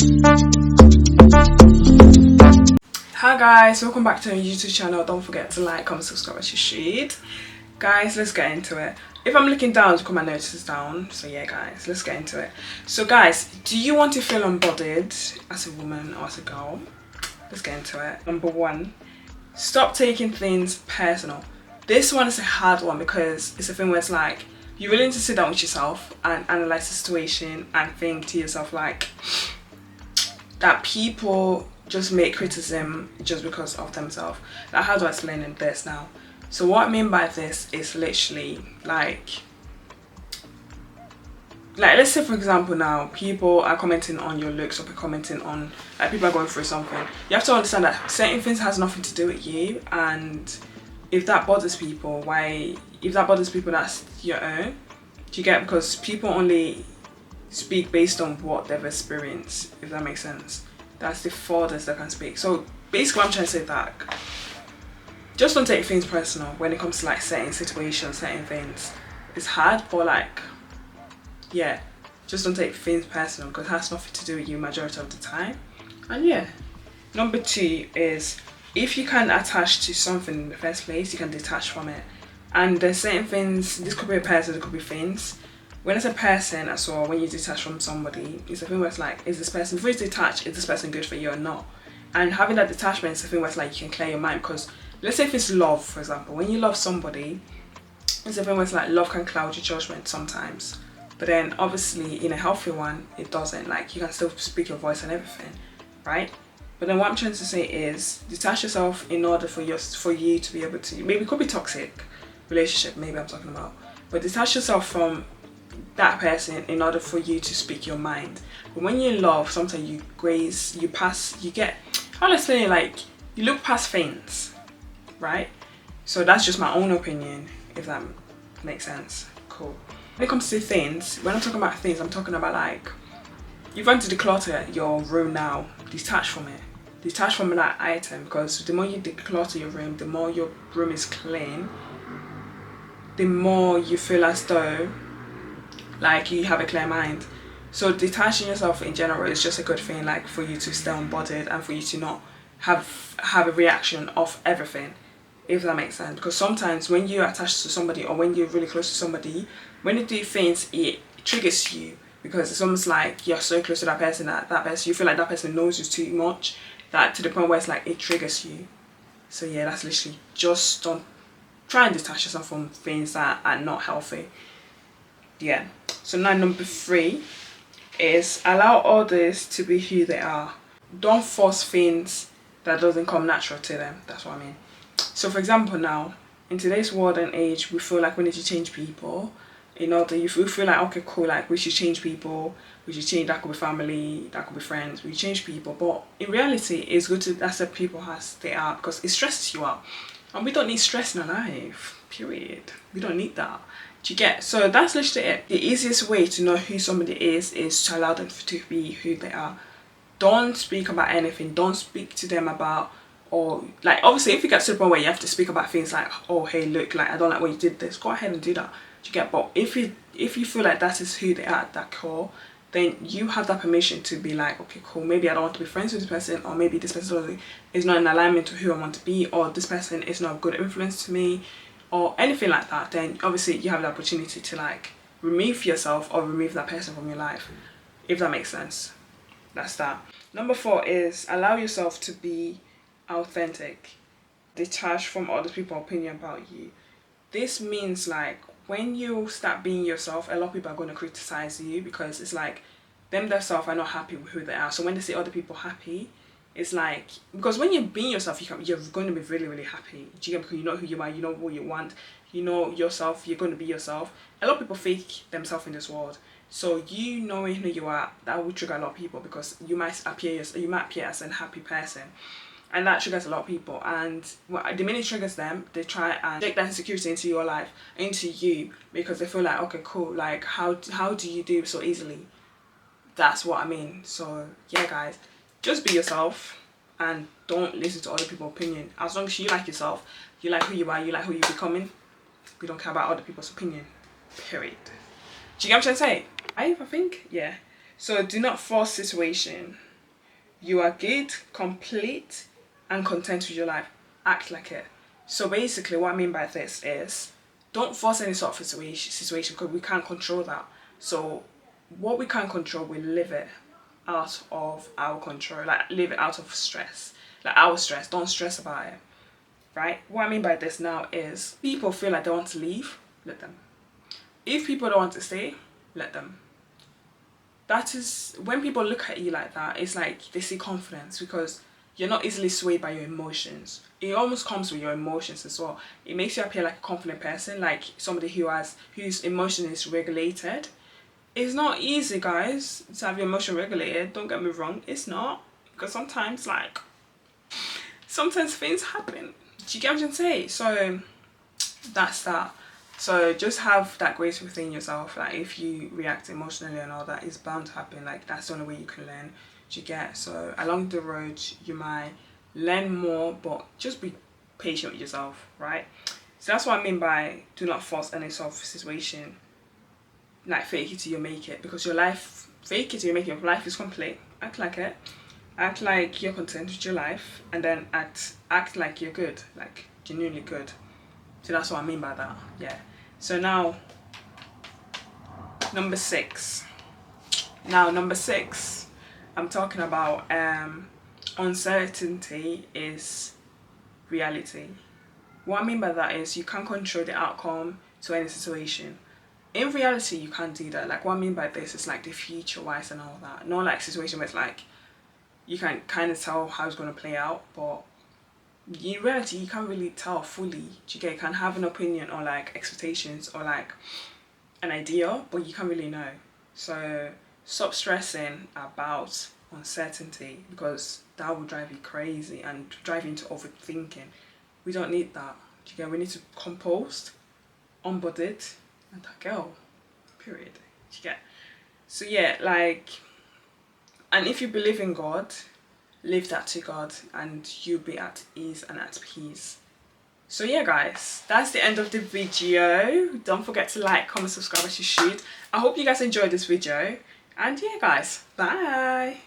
Hi guys, welcome back to my YouTube channel. Don't forget to like, comment, subscribe as you should. Guys, let's get into it. If I'm looking down, it's because my notes is down. So yeah guys, let's get into it. So guys, do you want to feel unbothered as a woman or as a girl? Let's get into it. Number one, stop taking things personal. This one is a hard one because it's a thing where it's like you're willing to sit down with yourself and analyze the situation and think to yourself like that people just make criticism just because of themselves. Like, how do I explain this now? So what I mean by this is literally like let's say for example now people are commenting on your looks or commenting on like people are going through something. You have to understand that certain things has nothing to do with you, and if that bothers people, that's your own. Do you get? Because people only speak based on what they've experienced, if that makes sense. That's the farthest they can speak. So basically I'm trying to say that just don't take things personal when it comes to like certain situations, certain things. It's hard, but like yeah, just don't take things personal because it has nothing to do with you majority of the time. And yeah, number two is if you can't attach to something in the first place, you can detach from it. And there's certain things, this could be a person, it could be things. When it's a person as well, when you detach from somebody, it's a thing where it's like, is this person, before you detach, is this person good for you or not? And having that detachment is a thing where it's like you can clear your mind, because let's say if it's love, for example, when you love somebody, it's a thing where it's like love can cloud your judgment sometimes. But then obviously in a healthy one, it doesn't. Like you can still speak your voice and everything, right? But then what I'm trying to say is detach yourself in order for you to be able to, maybe it could be toxic relationship, maybe I'm talking about, but detach yourself from that person in order for you to speak your mind. But when you love, sometimes you get, how do I say, like you look past things, right? So that's just my own opinion, if that makes sense. Cool. When it comes to things, when I'm talking about things, I'm talking about like you're going to declutter your room now. Detach from it. Detach from that item, because the more you declutter your room, the more your room is clean, the more you feel as though like you have a clear mind. So detaching yourself in general is just a good thing, like for you to stay unbothered and for you to not have a reaction of everything, if that makes sense. Because sometimes when you're attached to somebody or when you're really close to somebody, when you do things, it triggers you, because it's almost like you're so close to that person that person, you feel like that person knows you too much, that to the point where it's like it triggers you. So yeah, that's literally, just don't try and detach yourself from things that are not healthy. Yeah. So now number three is allow others to be who they are. Don't force things that doesn't come natural to them. That's what I mean. So for example now, in today's world and age, we feel like we need to change people. In order, you feel like, okay, cool, like we should change people, we should change, that could be family, that could be friends, we change people. But in reality, it's good to accept people as they are, because it stresses you out. And we don't need stress in our life, period. We don't need that. Do you get? So that's literally it. The easiest way to know who somebody is to allow them to be who they are. Don't speak about anything. Don't speak to them about, or like obviously if you get to the point where you have to speak about things like, oh hey look, like I don't like when you did this, go ahead and do that. Do you get? But if you feel like that is who they are at that core, then you have that permission to be like, okay cool, maybe I don't want to be friends with this person, or maybe this person is not in alignment to who I want to be, or this person is not a good influence to me, or anything like that. Then obviously you have the opportunity to like remove yourself or remove that person from your life, if that makes sense. That's that. Number four is allow yourself to be authentic. Detach from other people's opinion about you. This means like when you start being yourself, a lot of people are going to criticize you, because it's like them themselves are not happy with who they are. So when they see other people happy, it's like, because when you're being yourself, you're going to be really, really happy. Do you get? Because you know who you are, you know what you want, you know yourself, you're going to be yourself. A lot of people fake themselves in this world. So you knowing who you are, that will trigger a lot of people, because you might appear as a happy person. And that triggers a lot of people, and the minute it triggers them, they try and take that insecurity into your life, into you, because they feel like, okay cool, like how do you do so easily? That's what I mean. So yeah guys, just be yourself and don't listen to other people's opinion. As long as you like yourself, you like who you are, you like who you're becoming, we don't care about other people's opinion, period. Do you get what I'm trying to say? I think, yeah. So do not force situation. You are good, complete, and content with your life. Act like it. So basically what I mean by this is, don't force any sort of situation because we can't control that. So what we can't control, we live it out of our control. Like, live it out of stress. Like, our stress. Don't stress about it. Right? What I mean by this now is, people feel like they want to leave, let them. If people don't want to stay, let them. That is, when people look at you like that, it's like they see confidence, because you're not easily swayed by your emotions. It almost comes with your emotions as well. It makes you appear like a confident person, like somebody whose emotion is regulated. It's not easy, guys, to have your emotion regulated. Don't get me wrong, it's not. Because sometimes things happen. Do you get what I'm saying? So that's that. So just have that grace within yourself. Like, if you react emotionally and all that, it's bound to happen. Like, that's the only way you can learn. Do you get? So along the road, you might learn more, but just be patient with yourself, right? So that's what I mean by, do not force any sort of situation. Like, fake it till you make it, because your life, fake it till you make it. Your life is complete. Act like it. Act like you're content with your life, and then act like you're good, like genuinely good. So that's what I mean by that. Yeah. So now, number 6. Now, number 6, I'm talking about uncertainty is reality. What I mean by that is, you can't control the outcome to any situation. In reality, you can't do that. Like, what I mean by this is like the future wise and all that. Not like situation where it's like you can kind of tell how it's going to play out, but in reality you can't really tell fully. You can have an opinion or like expectations or like an idea, but you can't really know. So stop stressing about uncertainty, because that will drive you crazy and drive you into overthinking. We don't need that. We need to compose, unbothered, and that girl, period. So yeah, like, and if you believe in God, leave that to God and you'll be at ease and at peace. So yeah, guys, that's the end of the video. Don't forget to like, comment, subscribe as you should. I hope you guys enjoyed this video, and yeah, guys, bye.